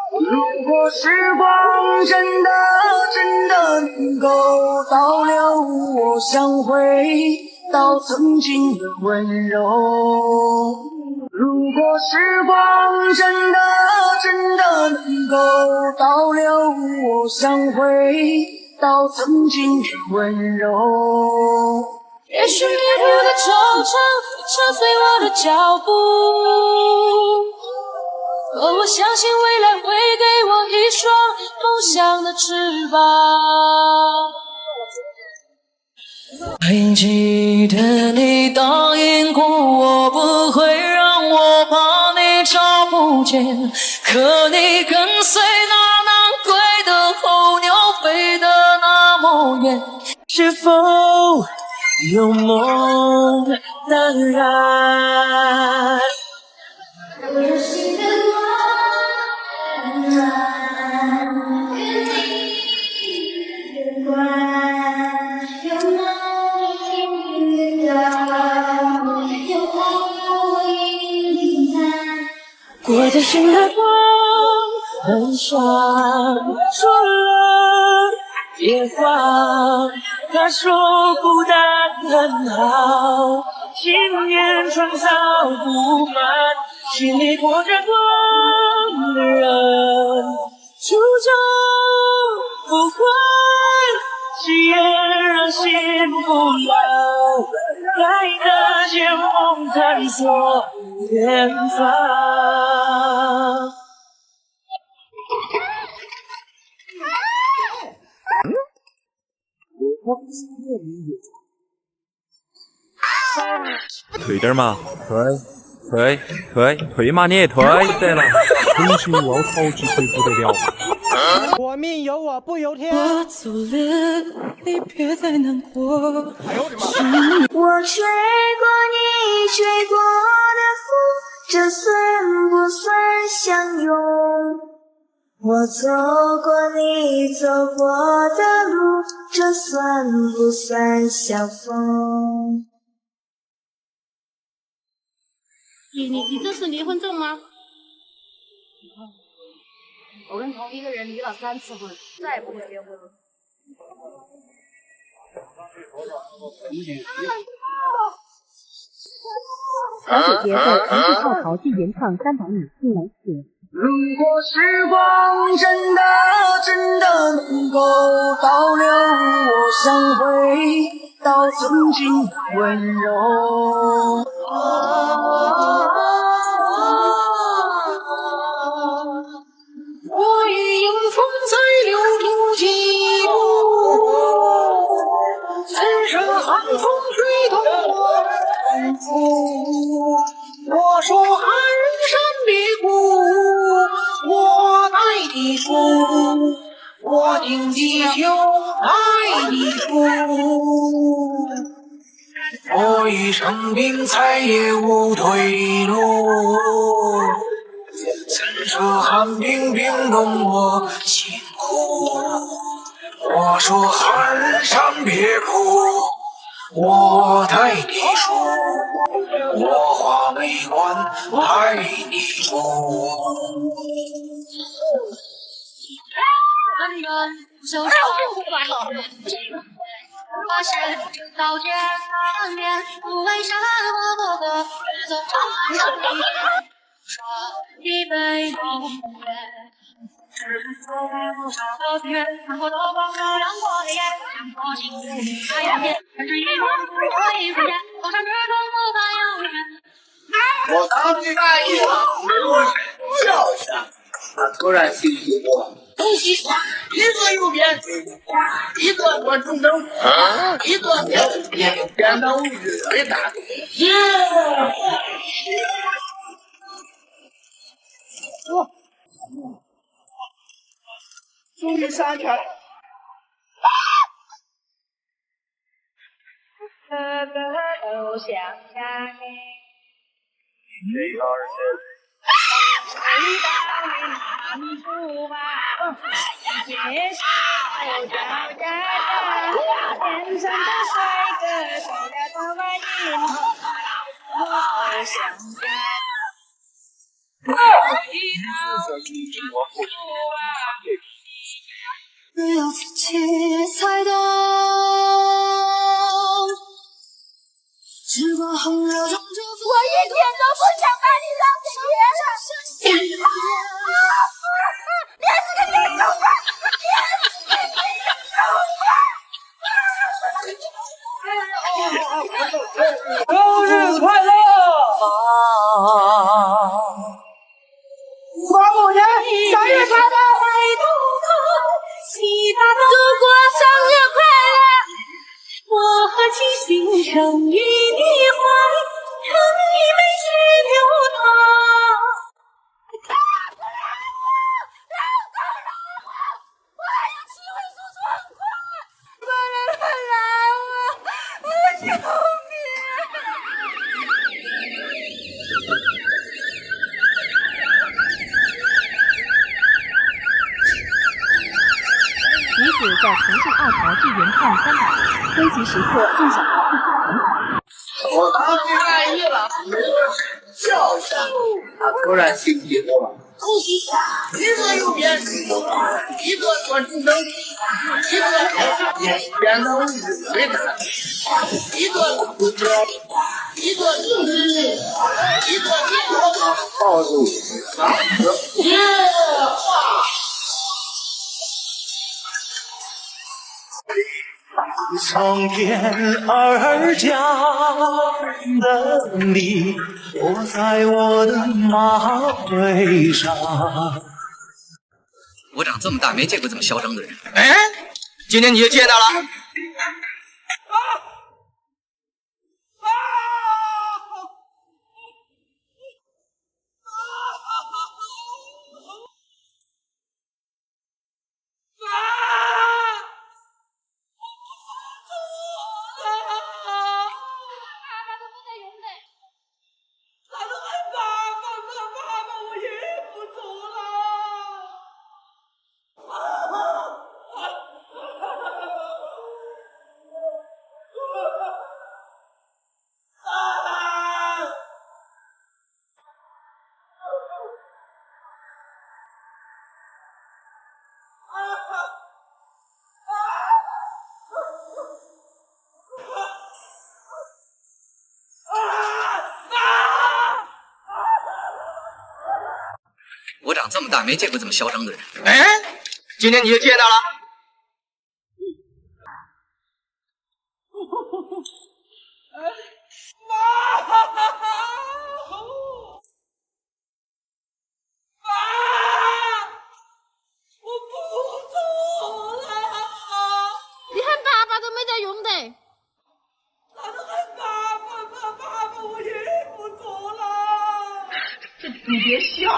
如果时光真的能够倒流，我想回到曾经的温柔。如果时光真的能够倒流，我想回到曾经的温柔。也许迷途的惆怅会扯碎我的脚步，可我相信未来会给我一双梦想的翅膀。还记得你答应过我不会让我把你找不见，可你跟随那南归的候鸟飞得那么远，是否有梦当然？有心的我温暖，跟你有关，有梦听得到，有爱为你看。我的心的光很闪，说了别慌，他说孤单很好，今年春草不满，心里裹着光的人，初衷不换，喜悦让心不老，带着前梦探索远方。退点嘛，退嘛，你也退得了。重庆我超级退不得了。我命由我不由天。我走了，你别再难过。我吹过你吹过的风，这算不算相拥？我走过你走过的路，这算不算相逢？你这是离婚证吗？我跟同一个人离了3次婚，再也不会结婚了。小姐姐在重庆跳槽季原唱300米进来写。如果时光真的能够倒流，我想回到曾经的温柔。我与迎风在流动几度，曾是寒风吹动我的痛苦。我说寒山别哭，我爱你树，我定地球爱你树。我一生病再也无退路，曾说寒冰冰冻我心苦。我说寒山别哭，我待你树，我画眉关待你住。恩人不休想，发现刀剑难免，不为山河的走长城，说一杯永远。是否多少个月，看过多光照亮过的夜，想过幸福的眼前，甚至一梦不可以实现，头上之中不敢永远。我刚去大一场，笑一下，突然心里过，东西一个右边，一个左中正，一个变到位置最大。耶！终于上去了。都想家你。谁要是谁到你出吧，街上叫家天上的帅哥，手了头发银头，我想家。只有自己才懂，时光横流中我一点都不想把你当别人。你是个女人，生日快乐！马某年3月8日。祖国生日快乐！我和其心诚于你怀，诚意美学流淌。我还有7位数状况，别人来我，救命！女子在重庆奥陶距原创300，危急时刻正想逃避大门口。我当你满意了，笑一下。他突然心急了，一个右边，一个左中灯，一个边头回答，一个中间，一个正直，一个抱住耶！从天而降的你，落在我的马背上。我长这么大没见过这么嚣张的人。哎，今天你就见到了。我长这么大没见过这么嚣张的人。哎，今天你就见到了。你喊爸爸都没得用的。你别笑。